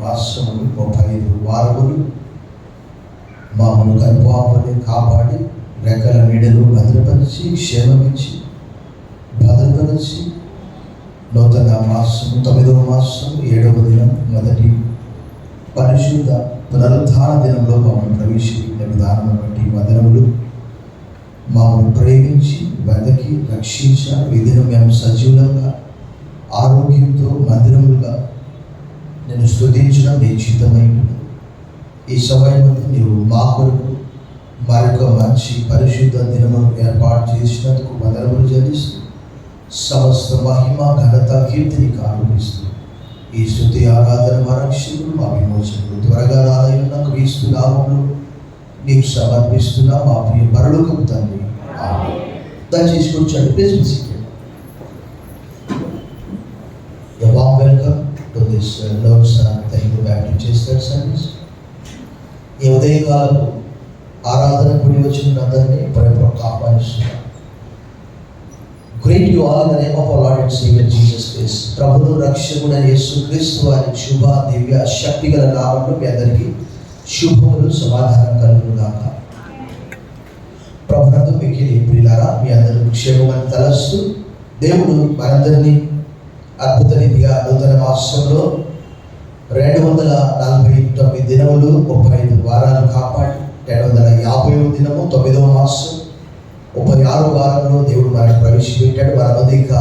మాసములు 35 వారములు మామూలు కనుపాపని కాపాడి రెక్కల నీడలు భద్రపరిచి క్షేమమిచ్చి భద్రపరిచి నూతన మాసము 9వ మాసము 7వ దినం మొదటి పరిశుద్ధ పునరుద్ధాన దినంలో మమ్మల్ని ప్రవేశించిన విధానం బట్టి వందనములు. మమ్మల్ని ప్రేమించి వెదకి రక్షించారు. ఈ దినం మేము సజీవులంగా ఆరోగ్యంతో మందిరములుగా నేను స్తుతించడం నీ చిత్తమైనది. ఈ సమయంలో నీవు మా కొరకు మరొక మంచి పరిశుద్ధ దినము ఏర్పాటు చేసినందుకు వందనములు చెల్లిస్తూ సమస్త మహిమ ఘనత కీర్తిని ఆరోపిస్తూ ఈ స్తుతి ఆరాధన మా రక్షకుడు మా విమోచకుడు త్వరగా రాదైన క్రీస్తు నామములో నీకు సమర్పిస్తున్నా మా ప్రియ పరలోకపు తండ్రి. దయచేసి కూర్చోండి. Please a warm welcome to this Lord's Telugu Baptist Church service. ఈ ఉదయకాలపు ఆరాధన కూడి వచ్చిన అందరినీ ప్రేమతో ఆహ్వానిస్తున్నాను. Greet you all in the name of our Lord and Savior Jesus Christ. ప్రభువు రక్షకుడైన యేసుక్రీస్తు వారి శుభ దివ్య శక్తిగల నామములో మీ అందరికీ శుభములు సమాధానం కలుగును గాక. ప్రభునందు మిక్కిలి ప్రియులారా, మీ అందరూ క్షేమమని తలస్తూ దేవుడు మనందరినీ అద్భుత రీతిగా నూతన మాసంలో 249 దినములు 35 వారాలు కాపాడి 250వ దినము 9వ మాసం 36 వారంలో దేవుడు మనకు ప్రవేశపెట్టాడు. మన మధ్య ఇంకా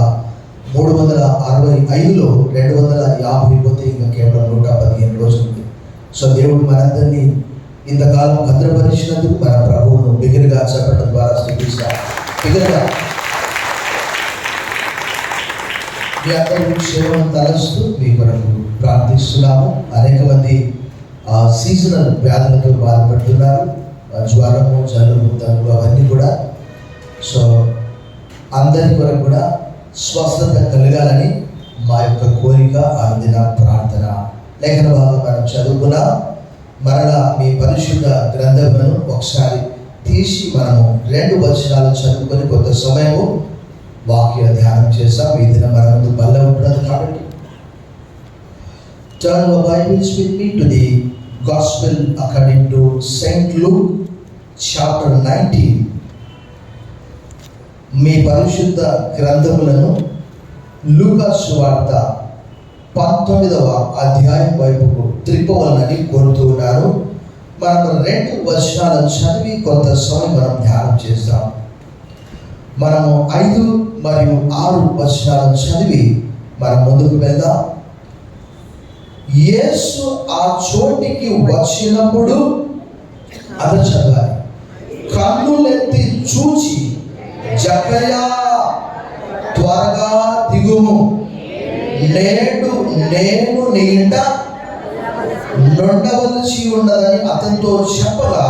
365లో 250 పోతే ఇంకా కేవలం 115 రోజులు ఉంది. సో దేవుడు మనందరినీ ఇంతకాలం భద్రపరిచినందుకు మన ప్రభువును బిగ్గరగా చెప్పడం ద్వారా స్థితిస్తాం. బిగ్గరగా మీ అందరూ క్షేమం తలస్తూ మీ కొరకు ప్రార్థిస్తున్నాము. అనేక మంది సీజనల్ వ్యాధులతో బాధపడుతున్నారు. జ్వరము, జలుబు, దగ్గు అవన్నీ కూడా. సో అందరి కొరకు కూడా స్వస్థత కలగాలని మా యొక్క కోరిక, అనుదిన ప్రార్థన. లేఖన భాగం మనం చదువుకున్న మరలా మీ పరిశుద్ధ గ్రంథములను ఒకసారి తీసి మనము 2 వచనాలు చదువుకొని కొంత సమయము వాక్య ధ్యానం చేస్తాం. ఈ దిన మన ముందు బల్ల ఉంటుంది కాబట్టి turn your Bibles with me to the Gospel according to Saint Luke chapter 19. మీ పరిశుద్ధ గ్రంథములను లూకా సువార్త 19వ అధ్యాయం వైపుకు త్రిప్పవలనని కోరుతున్నాను. మనం 2 వచనాలను చదివి కొంత సమయం మనం ధ్యానం చేస్తాం. మనము 5 మరియు 6 వచనాలను చదివి మనం ముందుకు వెళ్దాం. యేసు ఆ చోటికి వచ్చినప్పుడు అది చదవాలి. కన్నులెత్తి చూచి, జక్కయ్యా త్వరగా దిగుము, నేడు నేను నీ ఇంట నుండవలసి ఉన్నదని అతనితో చెప్పగా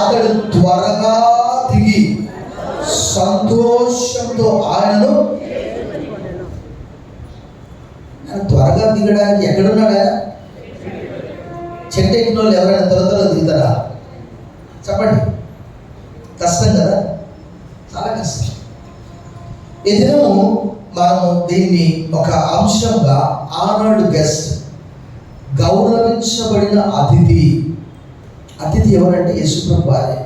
అతడు త్వరగా దిగి సంతోషంతో ఆయనను. త్వరగా దిగడానికి ఎక్కడున్నాడా? చెట్టు ఎక్కిన వాళ్ళు ఎవరైనా త్వర దిగుతారా? చెప్పండి. కష్టం కదా, చాలా కష్టం. ఈ దినము మనము దీన్ని ఒక అంశంగా ఆనర్డ్ గెస్ట్, గౌరవించబడిన అతిథి. అతిథి ఎవరంటే యేసుప్రభు వారే.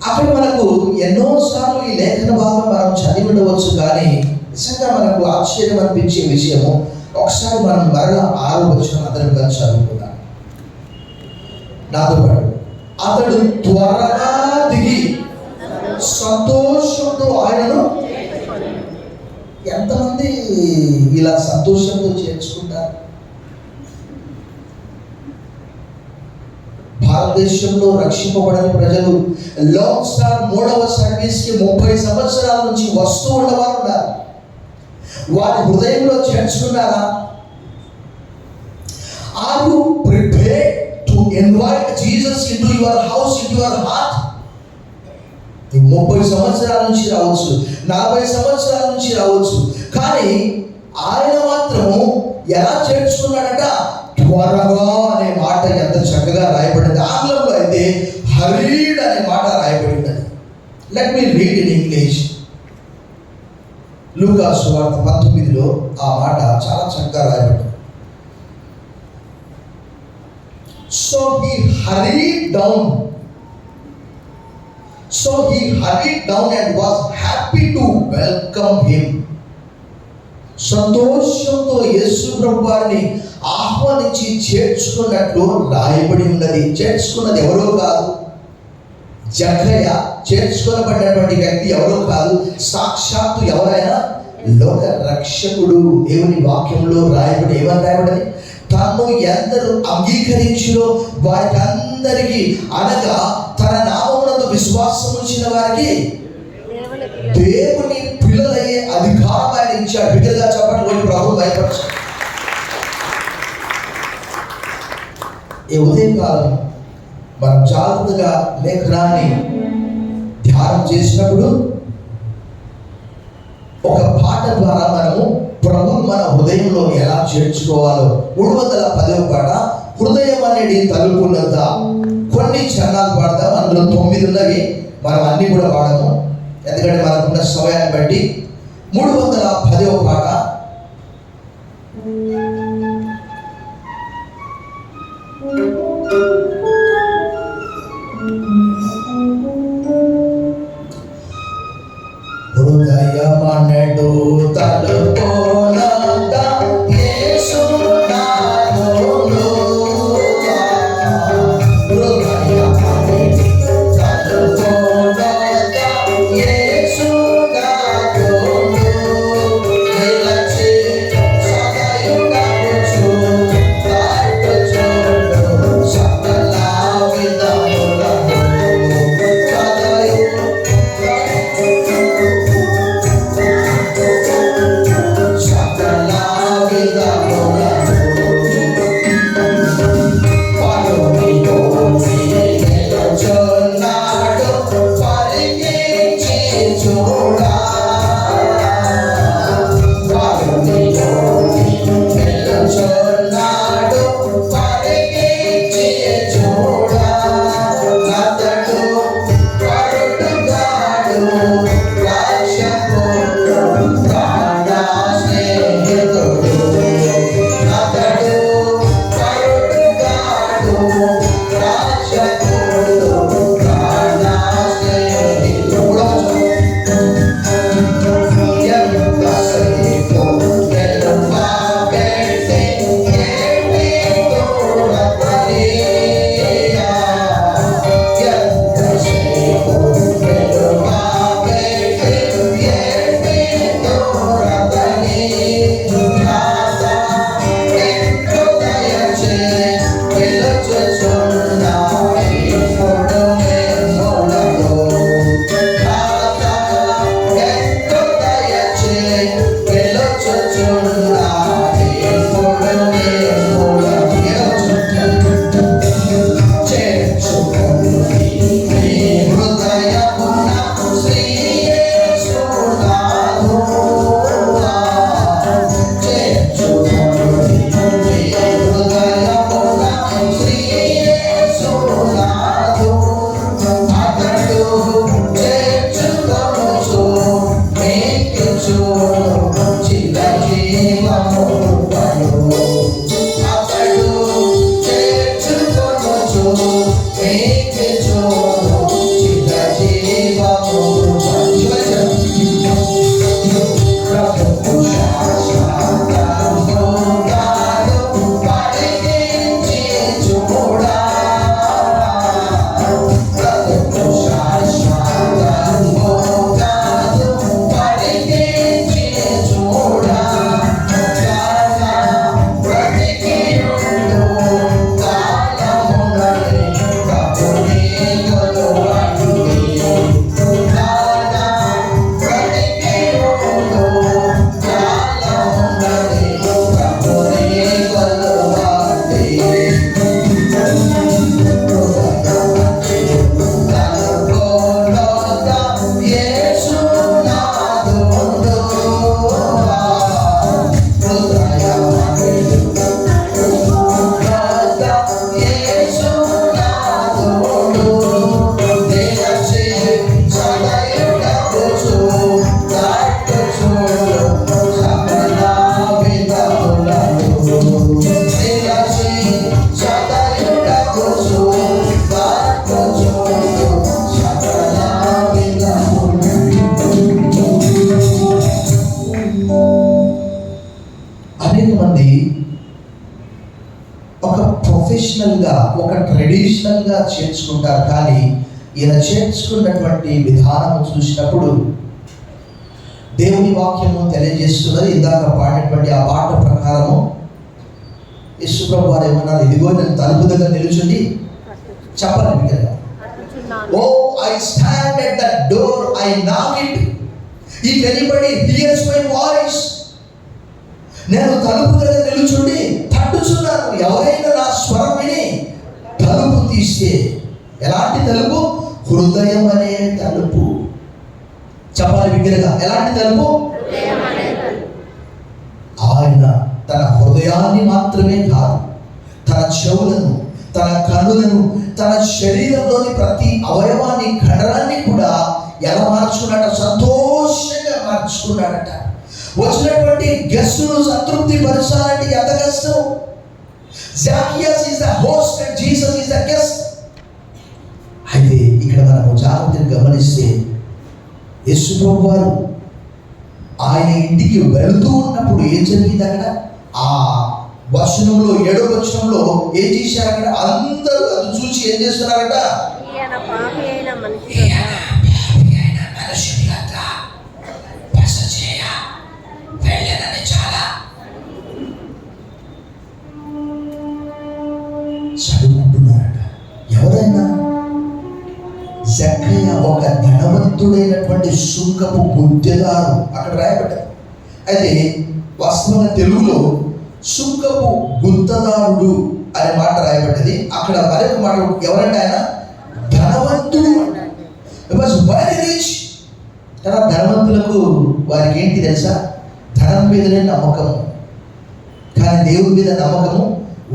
అక్కడ మనకు ఎన్నోసార్లు ఈ లేఖన భాగం మనం చదివి ఉండవచ్చు, కానీ నిజంగా మనకు ఆశ్చర్యం అనిపించే విషయము ఒకసారి మనం మరలా 6వ వచనం అందరం కలిసి చదువుకుందాం. నాతో పాటు అతడు త్వరగా దిగి సంతోషంతో ఆయనను. ఎంతమంది ఇలా సంతోషంతో చేర్చుకుంటారు? భారతదేశంలో రక్షింపబడిన ప్రజలు లాంగ్ స్టార్ 3వ సర్వీస్కి 30 సంవత్సరాల నుంచి వస్తూ ఉన్నవారు ఉన్నారు. వారి హృదయంలో చేర్చుకున్నారా? Are you prepared to invite Jesus into your house, into your heart? 30 సంవత్సరాల నుంచి రావచ్చు, 40 సంవత్సరాల నుంచి రావచ్చు, కానీ ఆయన మాత్రము ఎలా చేర్చుకున్నాడట? త్వరగా అనే మాట ఎంత చక్కగా రాయబడింది. ఆంగ్లంలో అయితే హరీడ్ అనే మాట రాయబడింది. Let me read in English. లూకా సువార్త 19లో ఆ మాట చాలా చక్కగా రాయబడింది. hurried down. So he hurried down and was happy to welcome him. సంతోషంతో యేసు ప్రభు వారిని ఆహ్వానించి చేర్చుకున్నట్లు రాయబడి ఉన్నది. చేర్చుకున్నది ఎవరో కాదు, జక్కయ్య. చేర్చుకొనబడినటువంటి వ్యక్తి ఎవరో కాదు, సాక్షాత్తు ఎవరైనా లోక రక్షకుడు. దేవుని వాక్యంలో రాయబడి ఏమని రాయబడింది? తను ఎందరు అంగీకరించులో వారికి అందరికీ, అనగా తన నామమునందు విశ్వాసం ఉంచిన వారికి దేవుని పిల్లలయ్యే అధికారం ఆయన ఇచ్చాడు. బిడ్డగా చెప్పండి, ప్రభు భయపరచు. ఈ ఉదయకాలం మనం జాగ్రత్తగా లేఖనాన్ని ధ్యానం చేసినప్పుడు ఒక పాట ద్వారా మనము ప్రభు మన హృదయంలో ఎలా చేర్చుకోవాలో 310వ పాట హృదయం అనేది తలుపునంత. కొన్ని చరణాలు పాడతాం, అందులో 9 ఉన్నవి. మనం అన్ని కూడా పాడము, ఎందుకంటే మనకున్న సమయాన్ని బట్టి. 310వ పాట హృదయమనడు తలుపునంత యేసు నామములో. హృదయమనడు తలుపునంత యేసు నామములో నిలచి సదాయుగ అనేక మంది ఒక ప్రొఫెషనల్గా, ఒక ట్రెడిషనల్గా చేర్చుకుంటారు. కానీ ఈయన చేర్చుకున్నటువంటి విధానం చూసినప్పుడు దేవుని వాక్యము తెలియజేస్తున్నది. ఇందాక పాడినటువంటి ఆ పాట ప్రకారము యేసుప్రభు వారు ఏమన్నారు, ఇదిగో నేను తలుపు దగ్గర నిలుచుండి చెప్పాలి కదా, ఓ I stand at the door, I knock it, if anybody hears my voice. నేను తలుపు దగ్గర నిలుచుండి తట్టుచున్నాను, ఎవరైనా నా స్వరం విని తలుపు తీస్తే. ఎలాంటి తలుపు? హృదయం అనే తలుపు. చెప్పాలి బిగ్గరగా, ఎలాంటి తలుపు? ఆయన తన హృదయాన్ని మాత్రమే కాదు, తన చెవులను, తన కన్నులను, తన శరీరంలోని ప్రతి అవయవాన్ని, కండరాన్ని కూడా ఎలా మార్చుకున్నాడట? సంతోషంగా మార్చుకున్నాడట. వచ్చినటువంటి గెస్టును సంతృప్తి పరచాలంటే ఎంత కష్టం. Zacchaeus is the host and Jesus is the guest. అయితే ఇక్కడ మనము జాగ్రత్తగా గమనిస్తే యేసుప్రభు వారు ఆయన ఇంటికి వెళుతూ ఉన్నప్పుడు ఏం జరిగింది అక్కడ? ఆ వచనంలో 7వ వచనంలో ఏం చేశారు అక్కడ? అందరూ అది చూసి ఏం చేస్తున్నారట? చదువుకుంటున్నారట. ఎవరైనా జక్కయ్య ఒక ధనవంతుడైనటువంటి సుంకపు గుత్తేదారు, అక్కడ రాయబడ్డారు. అయితే వాస్తవంగా తెలుగులో సుంకపు గుత్తదారుడు అనే మాట రాయబడ్డది. అక్కడ మరొక మాట, ఎవరంటే ఆయన ధనవంతుడు, వెరీ రిచ్. కానీ ధనవంతులకు వారికి ఏంటి తెలుసా? ధనం మీదనే నమ్మకము, కానీ దేవుడి మీద నమ్మకము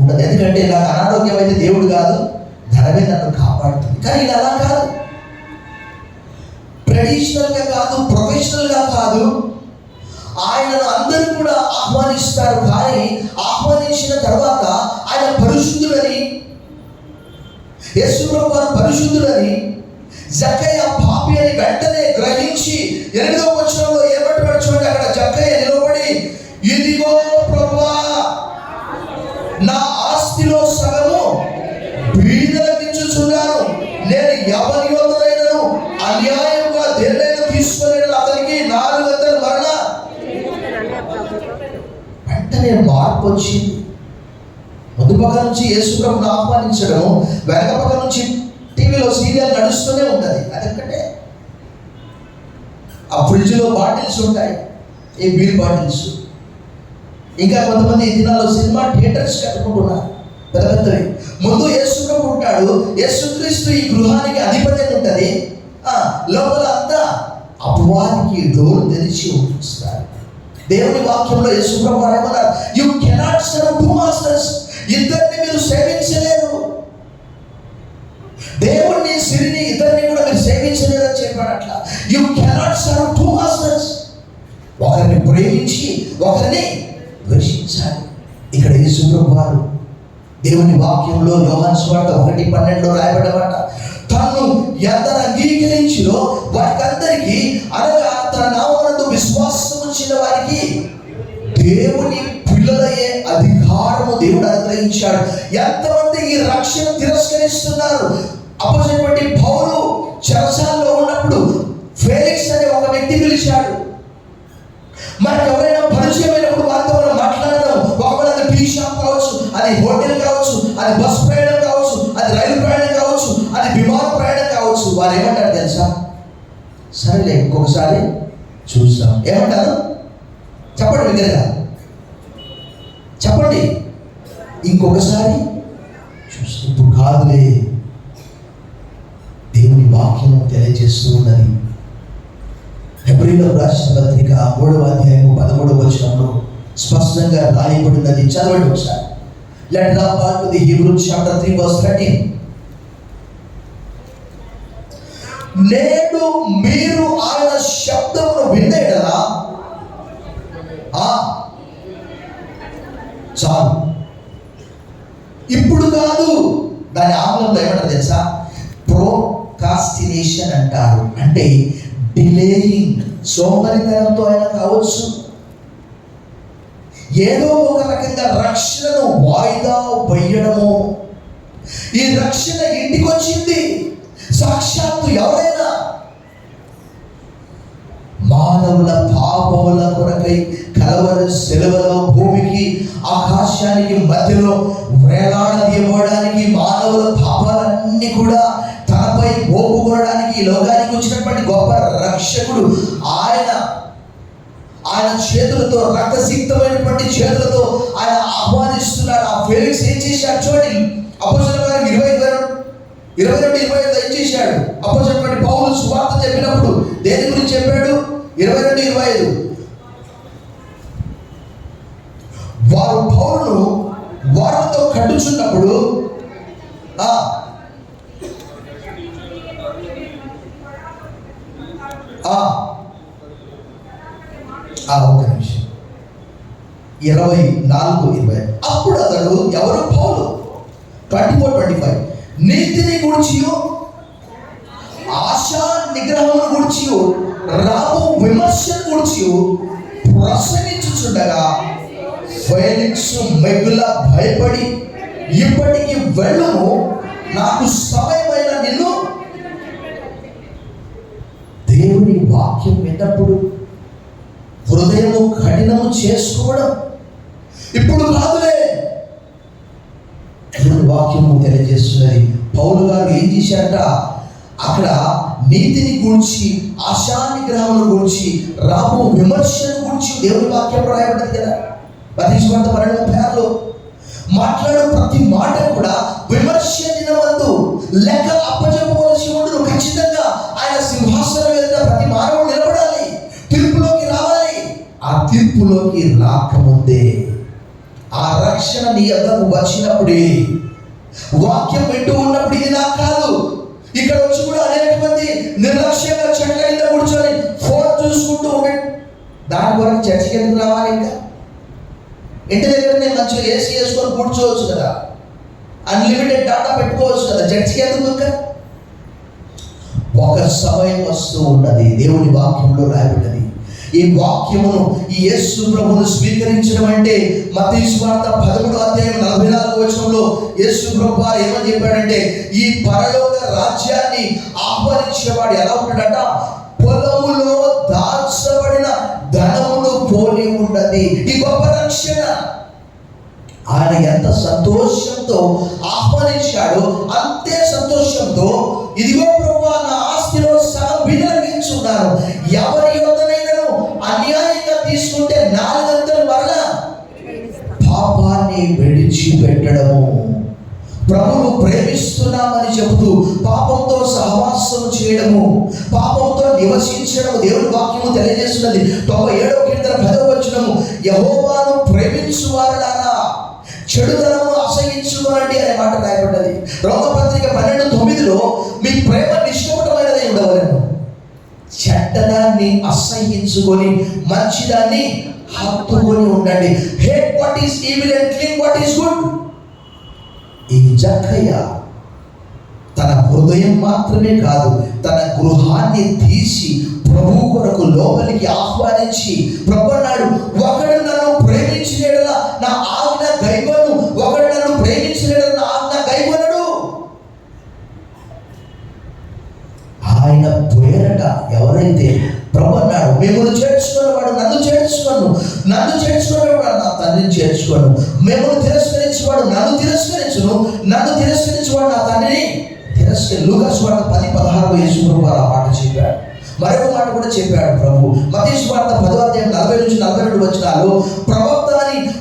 ఉండదు. ఎందుకంటే నాకు అనారోగ్యం అయితే దేవుడు కాదు, ధనమే నన్ను కాపాడుతుంది. కానీ ఇది అలా కాదు, ట్రెడిషనల్గా కాదు, ప్రొఫెషనల్గా కాదు. ఆయనను అందరూ కూడా ఆహ్వానిస్తారు. కానీ ఆహ్వానించిన తర్వాత ఆయన పరిశుద్ధులని, యేసుప్రభు వారు పరిశుద్ధులని, జక్కయ్య పాపి అని వెంటనే గ్రహించి 8వ వచనంలో ఏమంటున్నాడు చూడండి. అక్కడ జక్కయ్య నిలబడి, ఇదిగో ప్రభువా, నా ఆస్తిలో సగము బీదలకు ఇచ్చుచున్నాను, నేను ఎవరి యొద్దనైనను అన్యాయంగా దేన్నైనా తీసుకునేది అతనికి 400 మరణ. వెంటనే మార్పు వచ్చింది. ముందు పక్క నుంచి యేసుప్రభుని ఆహ్వానించడం, వెనక పక్క నుంచి టీవీలో సీరియల్ నడుస్తూనే ఉంటుంది. అదొక్కటే. ఆ ఫ్రిడ్జ్లో బాటిల్స్ ఉంటాయి, ఏ బీర్ బాటిల్స్. ఇంకా కొంతమంది ఈ దినాల్లో సినిమా థియేటర్స్ కట్టుకుంటున్నారు, పెద్ద పెద్దవి. ముందు యేసుప్రభు ఉంటాడు, యేసుక్రీస్తు ఈ గృహానికి అధిపతి ఉంటుంది. లోపల అంతా అపవాదికి డోర్ తెరిచి ఉంచుతారు. దేవుని వాక్యంలో యేసుప్రభు ఏమన్నారు? You cannot serve to masters. ఇద్దరిని మీరు సేవించలేరు. దేవుణ్ణి, సిరిని, ఇద్దరిని కూడా మీరు సేవించలేరు అని చెప్పాడు. అట్లా you cannot serve to masters. ఒకరిని ప్రేమించి ఒకరిని ద్వేషించాలి. ఇక్కడ యేసుప్రభు వారు దేవుని వాక్యంలో యోహాను సువార్త 1:12 రాయబడ్డమాట, తను ఎందరు అంగీకరించినో వారికందరికీ, అనగా తన నామమునందు విశ్వాసం ఉంచిన వారికి దేవుని పిల్లలయ్యే అధికారము దేవుడు అనుగ్రహించాడు. ఎంతమంది ఈ రక్షణ తిరస్కరిస్తున్నారు? అపోజిట్ పౌలు చెరసాలలో ఉన్నప్పుడు ఫెలిక్స్ అనే ఒక వ్యక్తి పిలిచాడు. మనకు ఎవరైనా పరిచయమైనప్పుడు వారితో మనం మాట్లాడడం, ఒకవేళ అది టీ షాప్ కావచ్చు, అది హోటల్ కావచ్చు, అది బస్ ప్రయాణం కావచ్చు, అది రైలు ప్రయాణం కావచ్చు, అది విమాన ప్రయాణం కావచ్చు. వారు ఏమంటారు తెలుసా? సరేలే ఇంకొకసారి చూస్తాం. ఏమంటారు? చెప్పండి విగ్గరగా, చెప్పండి. ఇంకొకసారి చూస్తాం. ఇప్పుడు కాదులే. దేవుని వాక్యం తెలియజేస్తూ ఉన్నది. హెబ్రీయులకు రాసిన పత్రిక 3వ అధ్యాయము 13వ వచనంలో స్పష్టంగా రాయబడినది. చదవండి ఒకసారి. Let's go back to the Hebrews chapter 3 verse 13. నేడు మీరు ఆయన శబ్దమును వినేలా చాలు, ఇప్పుడు కాదు. దాని ఆంగ్లంలో ఏమంటారు తెలుసా? ప్రోకాస్టినేషన్ అంటారు. అంటే డిలేయింగ్. సోమరితనంతో అయినా కావచ్చు, ఏదో ఒక రకంగా రక్షణను వాయిదా వేయడము. ఈ రక్షణ ఇంటికి వచ్చింది సాక్షాత్తు ఎవరైనా మానవుల పాపముల కొరకై కలవరి శిలువలో భూమికి ఆకాశానికి మధ్యలో వేలాడదీయడానికి, మానవుల పాపాలన్నీ కూడా తనపై మోపుకోవడానికి ఈ లోకానికి వచ్చినటువంటి గొప్ప రక్షకుడు ఆయన. ఆయన చేతులతో, రక్తసిక్తమైనటువంటి చేతులతో ఆయన ఆహ్వానిస్తున్నాడు. ఆ ఫెలిక్స్ ఏం చేశాడు చూడండి, అపోస్తలుల కార్యం 22:22 ఏం చేశాడు? అపోస్తలుడైన పౌలు సువార్త చెప్పినప్పుడు దేని గురించి చెప్పాడు? 22:25 వారు పౌలును వారితో కట్టుచున్నప్పుడు ఒక నిమిషం, 24:20 అప్పుడు అతడు, ఎవరు? పౌలు. 24:25 నీతిని గూర్చియు ఆశా నిగ్రహమును గూర్చియు రాబో విమర్శను గూర్చియు ప్రసంగించుచుండగా ఫెలిక్స్ మిగుల భయపడి, ఇప్పటికి వెళ్ళుము, నాకు సమయమైన నిన్ను. దేవుని వాక్యం విన్నప్పుడు హృదయము కఠినము చేసుకోవడం ఇప్పుడు కాదులే. దేవుని వాక్యము తెలియజేస్తున్నది. పౌలు గారు ఏం చేశారట? అక్కడ నీతిని గూర్చి, ఆశా నిగ్రహమును గూర్చి, రాబో విమర్శను గూర్చి దేవుని వాక్యం రాయబడింది కదా. 12:36 మాట్లాడు ప్రతి మాట కూడా విమర్శ దినమందు లెక్క అప్పచెప్పవలసి ఉండును. ఖచ్చితంగా ఆయన సింహాసనం మీద ప్రతి మానవుడు నిలబడాలి, తీర్పులోకి రావాలి. ఆ తీర్పులోకి రాకముందే, ఆ రక్షణ నీ యొద్దకు వచ్చినప్పుడే, వాక్యం వింటూ ఉన్నప్పుడు ఇది నాకు కాదు. ఇక్కడ వచ్చి కూడా అనేక మంది నిర్లక్ష్యంగా చెట్ల కింద కూర్చొని ఫోన్ చూసుకుంటూ ఉండే. దాని వరకు చర్చకి ఎందుకు రావాలి? ఇంకా ఇంటి దగ్గరనే మంచిగా ఏసీ వేసుకొని కూర్చోవచ్చు కదా, అన్లిమిటెడ్ డాటా పెట్టుకోవచ్చు కదా, చర్చకి ఎందుకు? ఇంకా ఒక సమయం వస్తూ ఉన్నది, దేవుని వాక్యంలో రాయబడ్డది. ఈ వాక్యమును, ఈ యేసు ప్రభువును స్వీకరించడం అంటే మత్తయి సువార్త 13:44 యేసు ప్రభు ఏమని చెప్పాడంటే, ఈ పరలోక రాజ్యాన్ని ఆహ్వానించేవాడు ఎలా ఉంటాడట? పొలములో దాచబడిన ధనమును పోలి ఉన్నది. ఈ గొప్ప రక్షణ ఆయన ఎంత సంతోషంతో ఆహ్వానించాడో అంతే సంతోషంతో, ఇదిగో ప్రభువా, నా ఆస్తిలో సగం వినియోగించున్నాను, ఎవరి యొద్దనైనను అన్యాయంగా తీసుకుంటే 4 మరలా పాపాన్ని విడిచిపెట్టడము. ప్రభువు ప్రేమిస్తున్నామని చెబుతూ పాపంతో సహవాసం చేయడము, పాపంతో నివసించడము దేవుని వాక్యము తెలియజేస్తున్నది. 97వ కీర్తన 10వ వచనము, యెహోవాను ప్రేమించువారులారా చెడుదనము అసహించుకోనండి అనే మాట రాయబడ్డది. రోమపత్రిక 12:9 మీ ప్రేమ నిష్కపటమైనదై ఉండవలెను, చెడ్డదాన్ని అసహించుకొని మంచిదాన్ని హత్తుకొని ఉండండి. Hate what is evil and clean what is good. ఈ జక్కయ్య తన హృదయం మాత్రమే కాదు, తన గృహాన్ని తీసి ప్రభు కొరకు లోపలికి ఆహ్వానించి, ప్రభు అన్నాడు, ఒకడు నన్ను ప్రేమించిన యెడల నా ఆజ్ఞ గైకొను, ఒకడు నన్ను ప్రేమించిన యెడల నా ఆజ్ఞ గైకొనడు. ఆయన పేరట ఎవరైతే ప్రభు అన్నాడు, మిమ్మల్ని చేర్చుకున్నవాడు నన్ను చేర్చుకోను, నన్ను చేర్చుకునేవాడు నా తండ్రిని చేర్చుకోను, మిమ్మల్ని తిరస్కరించేవాడు నన్ను తిరస్కరించును, నన్ను తిరస్కరించేవాడు నా తండ్రిని తిరస్కరి. లూకా సువార్త 10:16 యేసు ప్రభు ఆ మాట చెప్పాడు. మరొక మాట కూడా చెప్పాడు ప్రభు. మత్తయి సువార్త 10:40-42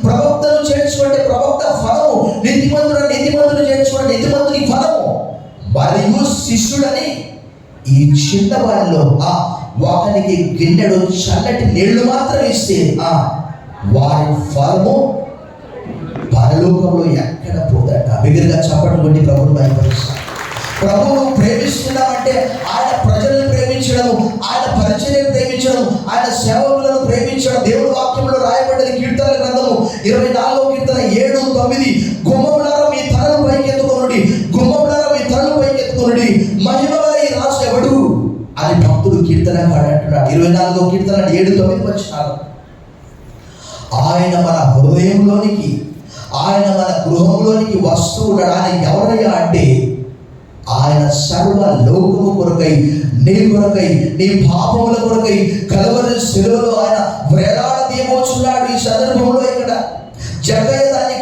ప్రవక్తను చేర్చుకుంటే ప్రవక్త ఫలము, నీతిమంతుడు చేర్చుకుంటే నీతిమంతుని ఫలము, మరియు శిష్యుడని ఈ చిన్న వారిలో ఒకనికి గిన్నెడు చల్లటి నీళ్లు మాత్రం ఇస్తే వారి ఫలము పరలోకంలో ఎక్కడ పోదట. బిగ్గరగా చప్పట్లు కొట్టి ప్రభువును భయపరుస్తాం. ప్రభువును ప్రేమిస్తున్నామంటే ఆయన ప్రజలను ప్రేమించడము, ఆయన పరిచర్యను ప్రేమించడం, ఆయన సేవకులను ప్రేమించడం. దేవుని వాక్యంలో రాయబడ్డది. కీర్తనల గ్రంథము 24వ కీర్తన 7-9 గుమ్మములారా మీ తలలు పైకెత్తుకొనుడి, గుమ్మములారా మీ తలలు పైకెత్తుకొనుడి, మహిమ గల ఈ రాజు ఎవడు అని భక్తుడు కీర్తనకాడు అంటున్నాడు. 24వ కీర్తన 7-9 వచనాలు. ఆయన మన హృదయ హృదయంలోనికి, ఆయన మన గృహంలోనికి వస్తూ ఉండడానికి ఎవరయ్యా అంటే ఆయన సర్వ లోకము కొరకై, నీ కొరకై, నీ పాపముల కొరకై కలవరి శిలువలో ఆయన వేలాడదీయబోచున్నాడు. ఈ సందర్భంలో ఇక్కడ జక్కయ్య దాన్ని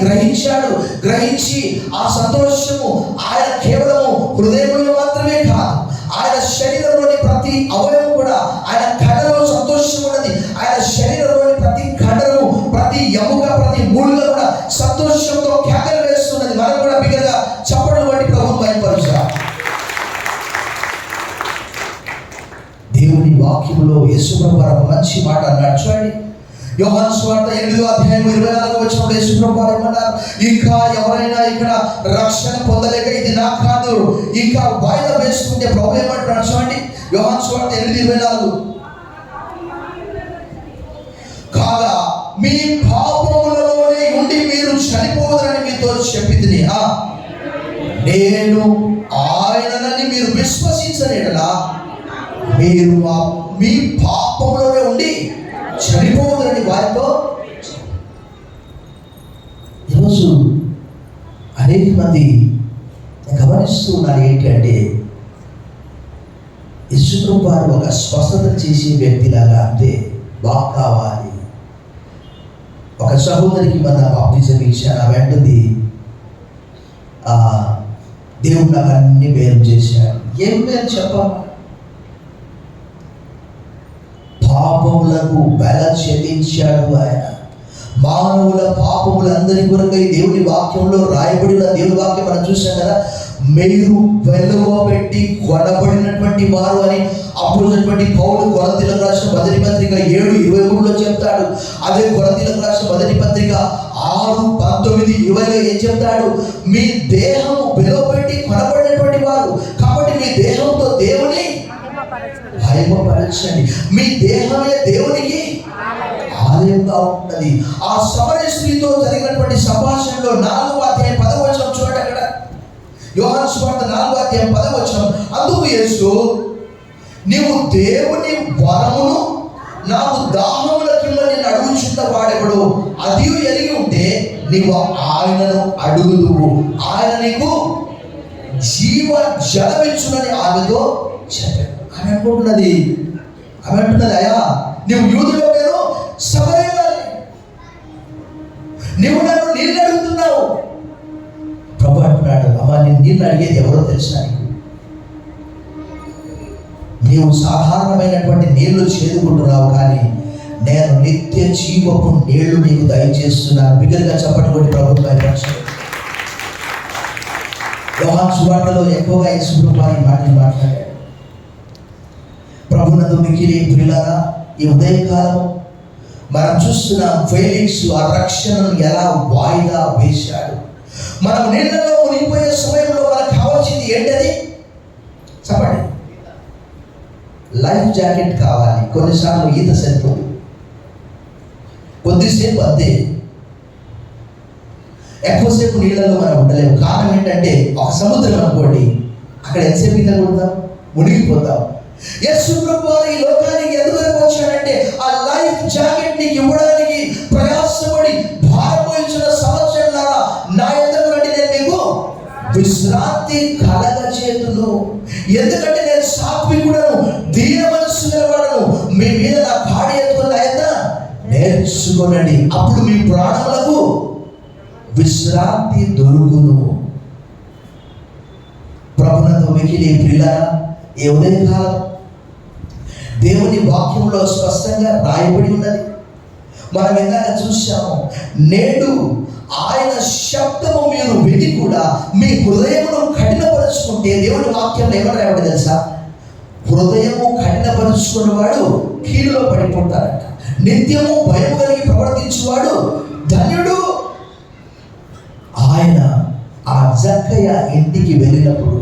గ్రహించి ఆ సంతోషము ఆయన కేవలము హృదయంలో మాత్రమే కాదు, ఆయన శరీరంలోని ప్రతి అవయవం కూడా, ఆయన కండలో సంతోషం ఉన్నది. ఆయన శరీరంలోని ప్రతి కండము, ప్రతి ఎముక, ప్రతి మూలుగ కూడా సంతోషంతో కేకలు వేస్తున్నది. మనం కూడా బిగ్గరగా చప్పట్లు బట్టి ప్రభువును మహిమపరుస్తాం. దేవుని వాక్యములో యేసుప్రభు వారు ఒక మంచి మాట అన్నాడు. చూడండి, యోహాను సువార్త 8:24 యేసుప్రభు వారు ఏమన్నారు? ఇంకా ఎవరైనా ఇక్కడ రక్షణ పొందలేక ఇది నాకు కాదు ఇంకా వాయిదా వేసుకుంటే ప్రభు ఏమంటున్నాడు? చూడండి, యోహాను సువార్త 8:24 కాగా మీ పాపములలోనే ఉండి మీరు చనిపోవద్దని మీతో చెప్పితిని. నేను ఆయనని మీరు విశ్వసించలేడలా మీరు మీ పాపంలోనే ఉండి చనిపోవద్దని వారితో. ఈరోజు అనేక మంది గమనిస్తూ ఉన్నారు ఏంటి అంటే, యేసుప్రభు వారు ఒక స్వస్థత చేసే వ్యక్తిలాగా అంటే బాగు కావాలి. ఒక సహోదరికి మన బాప్టిజం ఇచ్చాను, ఆమె అంటుంది దేవుడు నాకు అన్ని మేలు చేశాడు. ఏం మేలు చెప్పాలి? పాపములకు బెల చెల్లించాడు ఆయన. మానవుల పాపములందరి కొరకై దేవుని వాక్యంలో రాయబడిన దేవుని వాక్యం మనం చూసాం కదా, మీరు వెలువబెట్టి కొనబడినటువంటి వారు అని అప్పుడున్నటువంటి పౌలు కొరింథీయులకు రాసిన మొదటి పత్రిక 7:23 చెప్తాడు. అదే కొరింథీయులకు రాసిన మొదటి పత్రిక 6:19-20 ఏం చెప్తాడు? మీ దేహము వెలువబెట్టి కొనబడినటువంటి వారు కాబట్టి మీ దేహంతో దేవుని మహిమపరచండి. మీ దేహమే దేవునికి ఆలయంగా ఉన్నది. ఆ సమరయ స్త్రీతో జరిగినటువంటి సంభాషణలో 4:10 చూడండి. అక్కడ యోహాను సువార్త 4:10 అందుకు యేసు, నీవు దేవుని వరమును నాకు దాహములకిమ్మని అడుగుచున్న వాడెవడు అది ఎరిగి ఉంటే నీవు ఆయనను అడుగుదువు, ఆయన నీకు జీవ జలమిచ్చునని ఆమెతో చెప్పాడు. ఆమె అంటున్నది అయ్యా నువ్వు యూదులో నేను సమరయురాలి, నువ్వు నన్ను నీళ్ళు అడుగుతున్నావు. ప్రభు అంటున్నాడు, అమ్మా నేను నీళ్ళు అడిగేది ఎవరో తెలుసా? నీవు సాధారణమైనటువంటి నీళ్లు చేదుకుంటున్నావు, కానీ నేను నిత్య జీవపు నీళ్లు నీకు దయచేస్తున్నాను. బిగ్గరగా చెప్పండి కొట్టి ప్రభుత్వం భయపరచండి. యోహాను సువార్తలో ఎక్కువగా యేసుప్రభు వారి మాటలు మాట్లాడాడు. ప్రభునందు మిక్కిలి ప్రియులారా, ఈ ఉదయకాలం మనం చూస్తున్నాం ఫెలిక్స్ ఆ రక్షణను ఎలా వాయిదా వేశాడు. మనం నీళ్ళలో మునిగిపోయే సమయంలో మనకు కావాల్సింది ఏంటది చెప్పండి? లైఫ్ జాకెట్ కావాలి. కొన్నిసార్లు ఈత సరిపోదు, కొద్దిసేపు అంతే, ఎక్కువసేపు నీళ్ళలో మనం ఉండలేము. కారణం ఏంటంటే ఒక సముద్రం అనుకోండి, అక్కడ ఎంతసేపు ఈత కొడతాం, మునిగిపోతాం. యేసుప్రభు వారు ఈ లోకానికి ఎందుకు వచ్చాడంటే ఆ లైఫ్ జాకెట్ నీకు ఇవ్వడానికి ప్రయాసపడి భారపోయించిన సంవత్సరాల నా ఎదురు రండి, నేను మీకు విశ్రాంతి కలగచేతును. ఎందుకంటే నేను సాత్వికుడను, దీన మనస్సు గలవాడను, మీ మీద నా కాడి ఎత్తుకుని ఆయన నేర్చుకోనండి, అప్పుడు మీ ప్రాణములకు విశ్రాంతి దొరుకును. ప్రభునందు మిక్కిలి ప్రియులారా, ఈ ఉదయకాలం దేవుని వాక్యంలో స్పష్టంగా రాయబడి ఉన్నది. మనం ఇందాక చూసాము, నేడు ఆయన శబ్దము మీరు విని కూడా మీ హృదయమును కఠినపరుచుకుంటే, దేవుని వాక్యంలో ఏమని రాయబడి తెలుసా? హృదయము కఠినపరుచుకున్నవాడు కీడులో పడిపోతాడట. నిత్యము భయం కలిగి ప్రవర్తించేవాడు ధన్యుడు. ఆయన ఆ జక్కయ్య ఇంటికి వెళ్ళినప్పుడు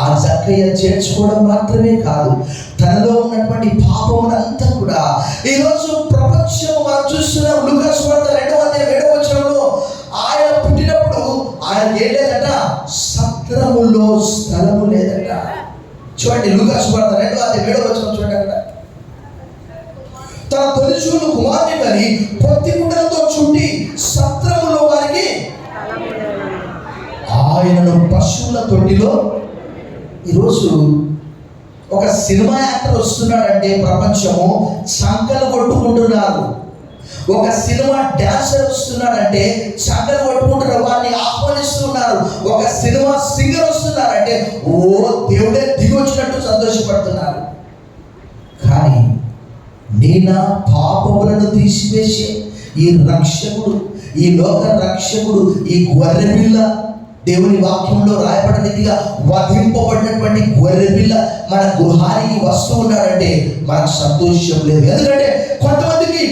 ఆ జక్కయ్య చేర్చుకోవడం మాత్రమే కాదు, తనలో ఉన్నటువంటి పాపమునంతా కూడా ఈరోజు ప్రపంచం మనం చూస్తున్నాం. లూకా సువార్త 2:7 ఆయన పుట్టినప్పుడు ఆయన ఏం లేదట, సత్రములో స్థలము లేదట. చూడండి, లూకా సువార్త 2:7 చూడండి. అక్కడ తన తొలిచూలు కుమార్తె కానీ పొత్తి గుడ్డలతో చుట్టి ఆయనను పశువుల తొట్టిలో. ఈరోజు ఒక సినిమా యాక్టర్ వస్తున్నాడంటే ప్రపంచము సంకలు కొట్టుకుంటున్నారు. ఒక సినిమా డాన్సర్ వస్తున్నాడంటే చక్కలు కొట్టుకుంటున్నారు, వారిని ఆహ్వానిస్తున్నారు. ఒక సినిమా సింగర్ వస్తున్నారంటే ఓ దేవుడే దిగి వచ్చినట్టు సంతోషపడుతున్నారు. కానీ నా పాపములను తీసివేసే ఈ రక్షకుడు, ఈ లోక రక్షకుడు, ఈ గొర్రెపిల్ల, దేవుని వాక్యంలో రాయబడినట్టుగా వధింపబడినటువంటి గొర్రెపిల్ల మన గృహానికి వస్తూ ఉన్నాడంటే మనకు సంతోషం లేదు. ఎందుకంటే కొంతమందికి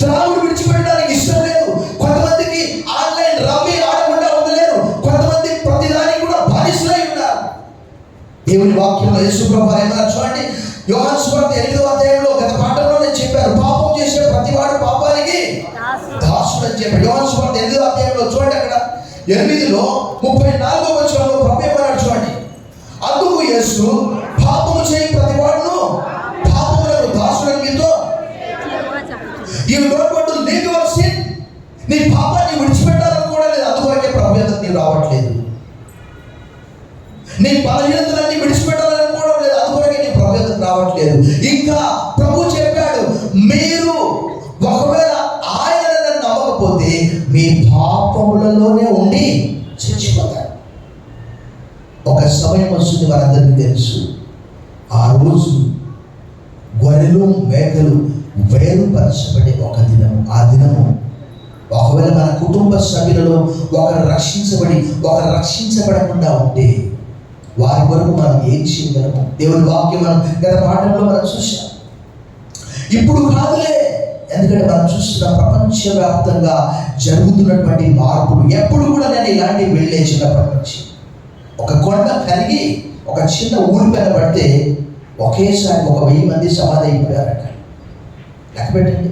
త్రాగుడు విడిచిపెట్టడానికి ఇష్టం లేదు, కొంతమందికి ఆన్లైన్ రమ్మీ ఆడకుండా ఉండలేరు, కొంతమంది ప్రతిదానికి కూడా బానిసలై ఉన్నారు. దేవుని వాక్యంలో యేసు ప్రభువు ఏమన్నా చూడండి, యోహాను సువార్త 8వ అధ్యాయంలో గత పాఠంలో నేను చెప్పాను, పాపం చేసే ప్రతివాడు పాపానికి దాసుడు అని చెప్పాడు. యోహాను సువార్త 8వ అధ్యాయంలో చూడండి, అక్కడ 8లో 34వ వచనంలో ప్రభువు ఏమన్నాడు చూడండి, అందుకు యేసు పాపము చేయి ప్రతివాడును పాపములకు దాసుడని మీతో You don't want to leave your sin. నీ పాపాన్ని విడిచిపెట్టాలని కూడా లేదు, అందువరకే ప్రభు యొద్దకు నీవు రావట్లేదు. నీ బలహీనతలన్నీ విడిచిపెట్టాలని కూడా లేదు, అందువరకే నీ ప్రభు యొద్దకు రావట్లేదు. ఇంకా ప్రభు చెప్పాడు, మీరు ఒకవేళ ఆయనను నమ్మకపోతే మీ పాపములలోనే ఉండి చచ్చిపోతారు. ఒక సమయం వస్తుంది, మనందరికీ తెలుసు. ఆ రోజు గొర్రెలు మేకలు వేరుపరచబడే ఒక దినము. ఆ దినము ఒకవేళ మన కుటుంబ సభ్యులలో ఒకరు రక్షించబడకుండా ఉంటే వారి వరకు మనం ఏం చేయగలము? దేవుని వాక్యం మనం గత పాఠంలో మనం చూసాం. ఇప్పుడు కాదులే, ఎందుకంటే మనం చూస్తున్న ప్రపంచవ్యాప్తంగా జరుగుతున్నటువంటి మార్పులు. ఎప్పుడు కూడా నేను ఇలాంటివి వెళ్ళే చిన్నప్పటి నుంచి ఒక కొండ కరిగి ఒక చిన్న ఊరి పైన పడితే ఒకేసారి 1000 మంది సమాధి అయిపోయారట. లెక్క పెట్టండి,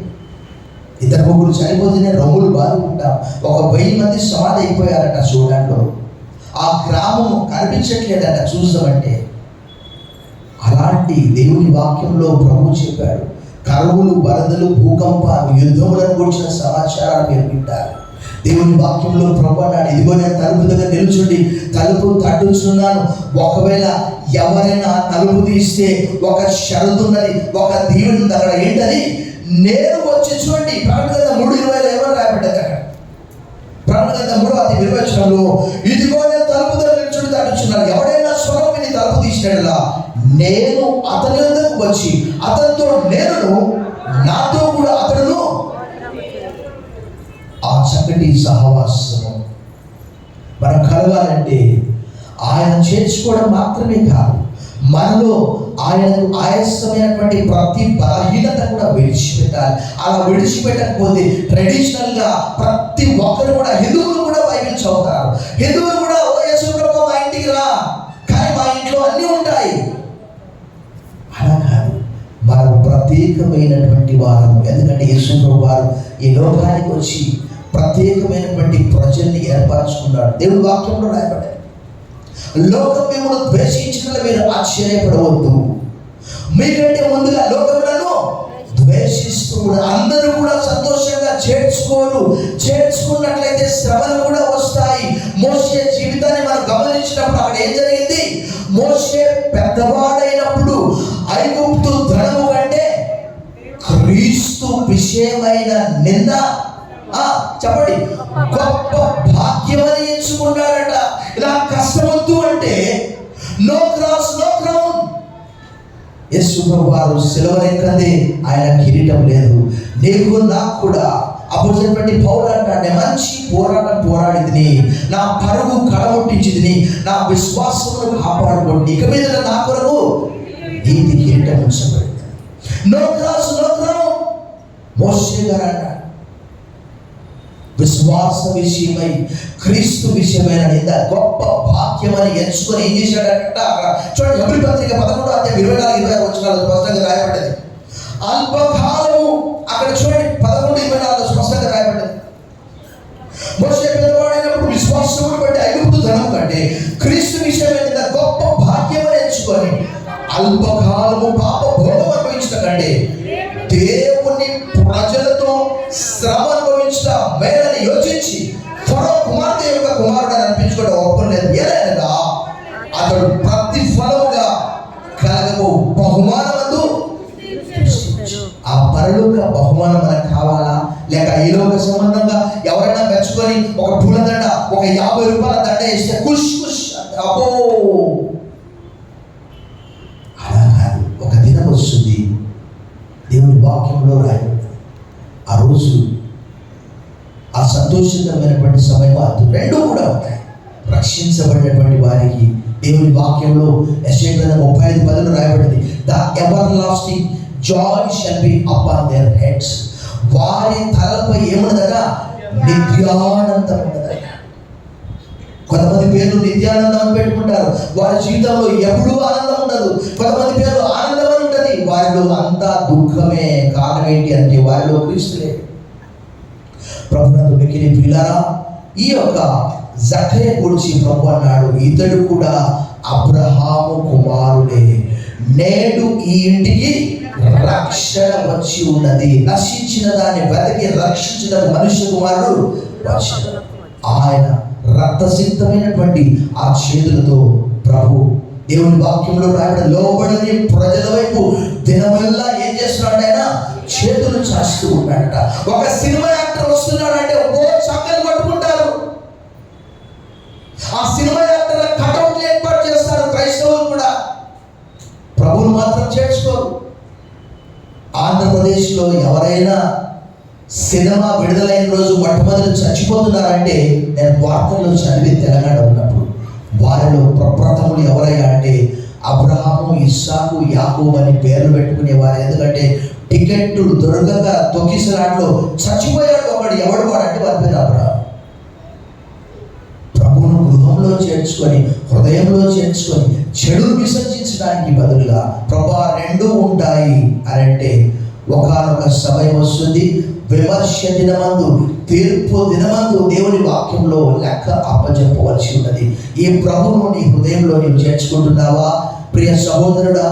2 ముగ్గురు చనిపోతేనే రొమ్ములు బాదుకుంటాం, 1000 మంది సమాధి అయిపోయారట సూడాన్లో. ఆ గ్రామం కనిపించట్లేదట చూద్దామంటే. అలాంటి దేవుని వాక్యంలో ప్రభు చెప్పాడు, కరువులు, వరదలు, భూకంపాలు, యుద్ధములను గురించిన సమాచారాలు మీరు వింటారు. దేవుని వాక్యంలో ప్రభు అన్నాడు, ఇదిగో నేను తలుపు దగ్గర నిలుచుండి తలుపు తట్టుచున్నాను, ఒకవేళ ఎవరైనా తలుపు తీస్తే ఒక షరతు ఉన్నది, ఒక దీవెన ఉంది. అక్కడ ఏంటది? నేను వచ్చి చూడండి. ప్రకటన 3:20 ఏమని రాయబడ్డది అక్కడ? ప్రకటన 3:20 ఇదిగో నేను తలుపు దగ్గర నిలుచుండి తట్టుచున్నాను, ఎవడైనా స్వరం విని తలుపు తీసినట్లా నేను అతని వద్దకు వచ్చి అతనితో నేను, నాతో కూడా అతడును. ఆ చక్కటి సహవాసము మనం కలగాలంటే ఆయన చేర్చుకోవడం మాత్రమే కాదు, మనలో ఆయనకు ఆయాసమైనటువంటి ప్రతి బలహీనత కూడా విడిచిపెట్టాలి. అలా విడిచిపెట్టకపోతే ట్రెడిషనల్గా ప్రతి ఒక్కరు కూడా, హిందువులు కూడా బైబిల్ చదువుతారు, హిందువులు కూడా ఓ యేసు ప్రభువా మా ఇంటికి రా, కానీ మా ఇంట్లో అన్నీ ఉంటాయి. అలా కాదు, మనం ప్రత్యేకమైనటువంటి వారము. ఎందుకంటే యేసు ప్రభువు వారు ఈ లోకానికి వచ్చి ప్రత్యేకమైనటువంటి ప్రజల్ని ఏర్పరచుకున్నాడు. దేవుడి వాక్యంలో రాయబడ్డాడు, లోకం మిమ్మల్ని ద్వేషించిన మీరు ఆశ్చర్యపడవద్దు, మీకంటే ముందుగా లోకములను ద్వేషిస్తూ అందరూ కూడా సంతోషంగా చేర్చుకున్నట్లయితే శ్రమలు కూడా వస్తాయి. మోషే జీవితాన్ని మనం గమనించినప్పుడు అక్కడ ఏం జరిగింది? మోషే పెద్దవాడైనప్పుడు ఐగుప్తు ధనము కంటే క్రీస్తు విషయమైన నింద చెప్పండి గొప్ప భాగ్యమని ఎంచుకున్నాడట. ఇలా కష్టమొద్దు అంటే నో క్రాస్ నో క్రౌన్. యేసు ప్రభువు వారు సిలువనెక్కదే ఆయన కిరీటం లేదు. నీకు నాకు కూడా అపోజిట్ పౌలు అంటాడే, మంచి పోరాటం పోరాడింది, నా పరుగు కడగొట్టించింది, నా విశ్వాసమును కాపాడుకోండి, ఇక మీద నా కొరకు నీతి కిరీటం ఉంచబడింది. No cross no crown. మోషే గారు అన్నాడు, విశ్వాస విషయమై క్రీస్తు విషయమైన నింద గొప్ప భాగ్యమని ఎంచుకొని ఏం చేశాడట? చూడండి, హెబ్రీ పత్రిక 11:24-26 స్పష్టంగా రాయబడ్డది. అల్పకాలము అక్కడ చూడండి 11:24 స్పష్టంగా రాయబడ్డది. మోషే పెద్దవాడైనప్పుడు విశ్వాసమును బట్టి ఐగుప్తు ధనం కంటే క్రీస్తు విషయమైన గొప్ప భాగ్యమని ఎంచుకొని అల్పకాలము పాప భోగం అనుభవించడం కంటే దేవుని ప్రజలతో శ్రమ అనుభవించడం మేలని యోచించి ఫరో కుమార్తె యొక్క కుమారుడు అనిపించుకోవడం ఒప్పుకోలేదు. పూలదండ, ఒక 50 రూపాయల దండ వేస్తే కుష్ కుష్ అబ్బో. అలా కాదు. ఒక దినం వస్తుంది, దేవుని వాక్యంలో రాయబడింది, ఆ రోజు ఆ సంతోషకరమైనటువంటి సమయం అది రెండు కూడా ఉంటాయి. రక్షించబడినటువంటి వారికి దేవుని వాక్యంలో యెషయా గ్రంథం 35:10 రాయబడింది, the ever lasting Joy shall be upon there heads. వారి తలపై ఏమున్నదట? నిత్యానందం ఉన్నదట. కొంతమంది పేర్లు నిత్యానందం అని పెట్టుకుంటారు, వారి జీవితంలో ఎప్పుడూ ఆనందం ఉండదు. కొంతమంది పేర్లు ఆనందం అని ఉంటుంది, వారిలో అంతా దుఃఖమే. కారణం ఏంటి అంటే వారిలో క్రీస్తు లేదు. ప్రభునందు మిక్కిలి ప్రియులారా, ఈ యొక్క జక్కయ్య గురించి ప్రభు అన్నాడు, ఇతడు కూడా అబ్రహాము కుమారుడే, నేడు ఈ ఇంటికి రక్షణ వచ్చి ఉన్నది. నశించిన దాన్ని వెతికి రక్షించిన మనుష్య కుమారుడు వచ్చాడు. ఆయన రక్తసిక్తమైనటువంటి ఆ చేతులతో ప్రభు దేవుని వాక్యంలో రాయబడిన లోబడని ప్రజల వైపు దినమెల్లా ఏం చేస్తున్నాడు? ఆయన చేతులు చాస్తూ ఉన్నాడట. ఒక సినిమా యాక్టర్ వస్తున్నాడంటే ఓ చక్కలు పట్టుకుంటారు. ఆ సినిమా యాక్టర్ కటౌట్లు ఏర్పాటు చేస్తారు. క్రైస్తవులు కూడా ప్రభువును మాత్రం చేర్చుకోరు. ఆంధ్రప్రదేశ్లో ఎవరైనా సినిమా విడుదలైన రోజు మొట్టమొదటి చచ్చిపోతున్నారంటే, నేను వార్తల్లో చదివి తెలంగాణ ఉన్నప్పుడు, వారిలో ప్రప్రథములు ఎవరయ్యా అంటే అబ్రహాము, ఇస్సాకు, యాకోబు అని పేర్లు పెట్టుకునేవారు. ఎందుకంటే టికెట్లు దొరకక తొక్కిసలాట్లో చచ్చిపోయాడు ఒకడు. ఎవడు వాడంటే వారి పేరు అబ్రహాం. ప్రభువును గృహంలో చేర్చుకొని, హృదయంలో చేర్చుకొని, చెడు విసర్జించడానికి బదులుగా ప్రభా రెండు ఉంటాయి అని అంటే, ఒకనొక సమయం వస్తుంది, విమర్శ దినమందు, తీర్పు దినమందు దేవుని వాక్యంలో లెక్క అప్పచెప్పవలసి ఉన్నది. ఈ ప్రభువును నీ హృదయంలో నీవు చేర్చుకుంటున్నావా? ప్రియ సహోదరుడా,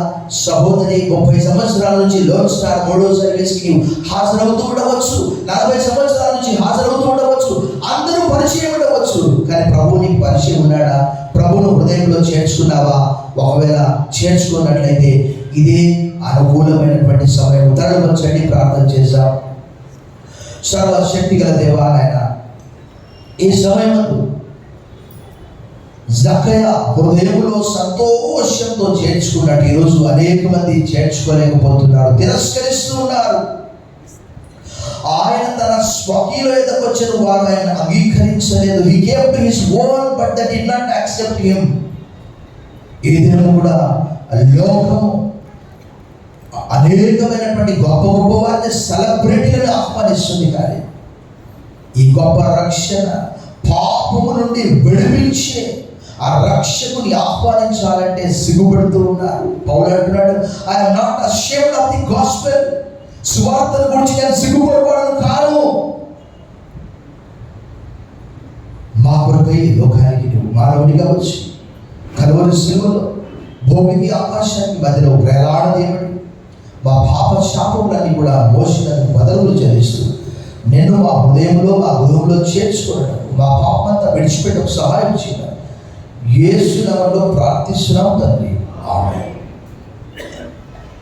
సహోదరి, 30 సంవత్సరాల నుంచి లోన్ స్టార్ 3వ సర్వీస్కి నీవు హాజరవుతూ ఉండవచ్చు, 40 సంవత్సరాల నుంచి హాజరవుతూ ఉండవచ్చు, అందరూ పరిచయం ఉండవచ్చు, కానీ ప్రభువు నీకు పరిచయం ఉన్నాడా? ప్రభువును హృదయంలో చేర్చుకున్నావా? ఒకవేళ చేర్చుకున్నట్లయితే ఇదే అనుకూలమైనటువంటి సమయం. తరలించండి, ప్రార్థన చేద్దాం. సర్వశక్తి గల దేవా, నాయన, ఈ సమయమందు జక్కయ్య హృదయంలో సంతోషంతో చేర్చుకున్నట్టు ఈరోజు అనేక మంది చేర్చుకోలేకపోతున్నారు, తిరస్కరిస్తూ ఉన్నారు. ఆయన తన స్వకీయుల ఎదుకు వచ్చిన వారు ఆయన అంగీకరించలేదు. He came to his own, but they did not accept him. ఈ దినం కూడా లోకము అనేకమైనటువంటి గొప్ప గొప్ప వారిని, సెలబ్రిటీలను ఆహ్వానిస్తుంది, కానీ ఈ గొప్ప రక్షణ పాపము నుండి విడిపించే ఆ రక్షకుని ఆహ్వానించాలంటే సిగ్గుపడుతూ ఉన్నారు. పౌలు అంటున్నాడు, I am not ashamed of the gospel. సువార్తను గురించి నేను సిగ్గుపడను కాను. మా కొరకై లోకానికి నువ్వు మానవునిగా వచ్చి కలువరి శిలువలో భూమికి ఆకాశానికి మధ్యలో వేలాడదేమని మా పాప శాపములన్నీ కూడా మోసినందుకు బదులు చెల్లిస్తూ నేను మా హృదయంలో, మా గృహంలో చేర్చుకోవడం, మా పాపమంతా విడిచిపెట్టకు సహాయం చేయాలి. యేసు నామములో ప్రార్థిస్తున్నాం తండ్రి, ఆమేన్.